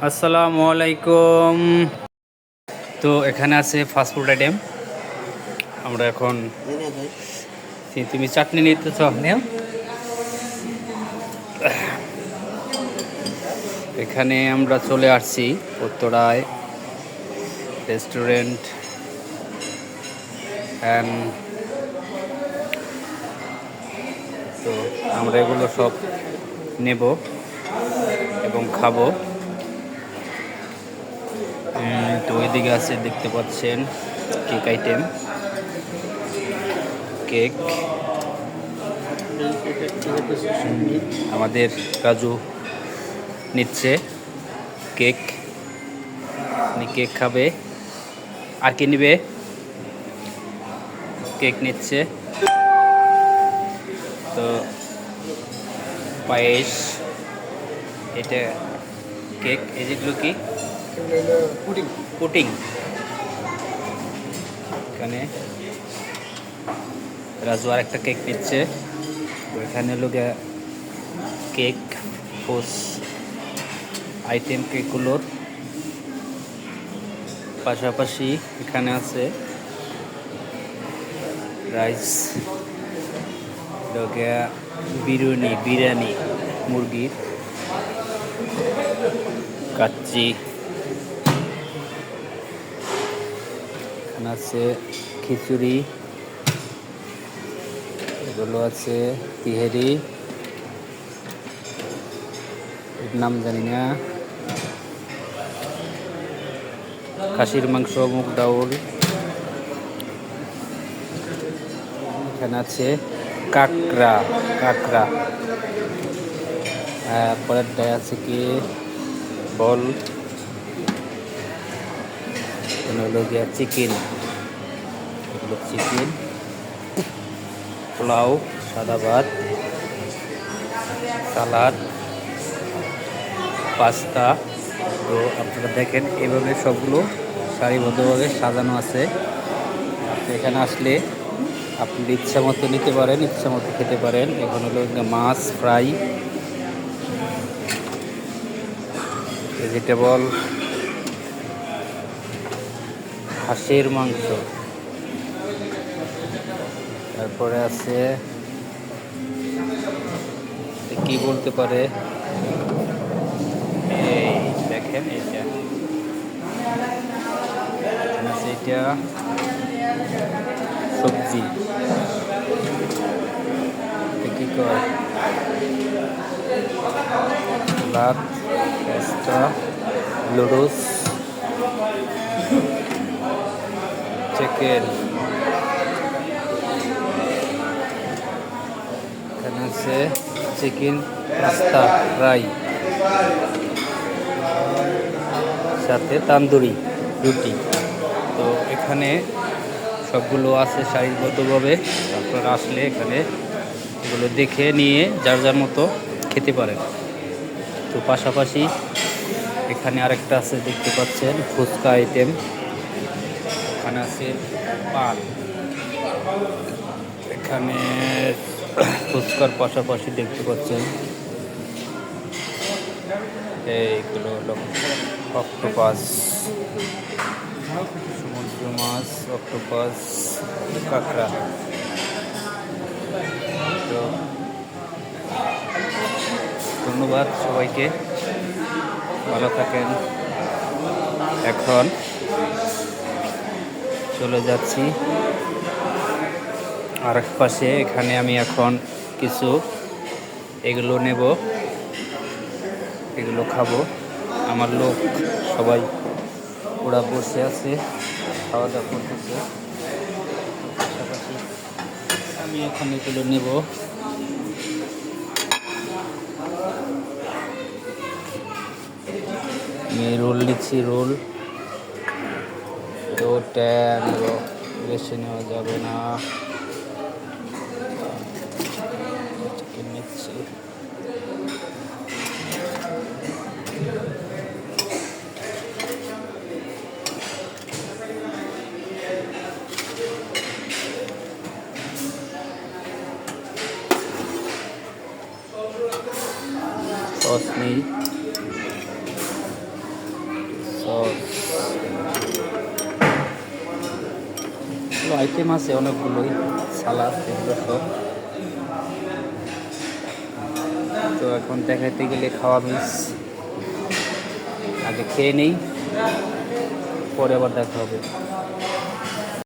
আসসালামু আলাইকুম। তো এখানে আছে ফাস্টফুড আইটেম। আমরা এখন তুমি চাটনি নিতেছ নেও। এখানে আমরা চলে আসছি উত্তরায় রেস্টুরেন্ট অ্যান্ড তো আমরা এগুলো সব নেব এবং খাবো। তো ওইদিকে আছে দেখতে পাচ্ছেন কেক আইটেম, কেক আমাদের কাজু নিচ্ছে কেক, কেক খাবে। আর কি নিবে? কেক নিচ্ছে। তো পায়েস, এটা কেক, এই যেগুলো কি পুডিং। এখানে রাজু আর একটা কেক নিচ্ছে। এখানে হলো কেক পোস আইটেম, কেকগুলোর পাশাপাশি এখানে আছে রাইস, বিরিয়ানি মুরগির, কাচ্চি, এখানে আছে খিচুড়ি, এগুলো আছে তিহেরি, এর নাম জানি না, খাসির মাংস, মুগ ডাউল, এখানে আছে কাঁকড়া, পরেরটায় আছে কি বল, হলো গিয়া চিকেন, এগুলো চিকেন, পোলাও, সাদা ভাত, সালাদ, পাস্তা। তো আপনারা দেখেন এইভাবে সবগুলো সারিবদ্ধভাবে সাজানো আছে। আপনি এখানে আসলে আপনি ইচ্ছা মতো নিতে পারেন, ইচ্ছা মতো খেতে পারেন। এখন হলো মাছ ফ্রাই, ভেজিটেবল, হাঁসের মাংস, তারপরে আছে কি বলতে পারে, এই দেখেন এটা সবজি, কি কয় ভাত, পাস্তা, লুডুস, চিকেন, এখানে আছে চিকেন পাস্তা ফ্রাই, সাথে তান্দুরি রুটি। তো এখানে সবগুলো আছে সারিবদ্ধভাবে। আপনারা আসলে এখানে এগুলো দেখে নিয়ে যার যার মতো খেতে পারেন। তো পাশাপাশি এখানে আরেকটা আছে, দেখতে পাচ্ছেন ফুচকা আইটেম, এখানে আছে পান। এখানে ফুচকার পাশাপাশি দেখতে পাচ্ছেন এইগুলো হলো অক্টোপাস, সমুদ্র মাছ, অক্টোপাস, কাঁকড়া। তো ধন্যবাদ সবাইকে, ভালো থাকেন। এখন চলে যাচ্ছি আরেক পাশে। এখানে আমি এখন কিছু এগুলো নেব, এগুলো খাবো। আমার লোক সবাই ওরা বসে আছে, খাওয়া দাওয়া করতেছে। পাশাপাশি আমি এখন এগুলো নেব। আমি রোল নিচ্ছি, রোল তো নেব, বেশি নেওয়া যাবে না। চিকেন নিচ্ছি, সস নেই। সস, আইটেম আছে অনেকগুলোই, সালাদ এগুলো সব। তো এখন দেখাইতে গেলে খাওয়া মিস, আগে খেয়ে নেই, পরে আবার দেখা হবে।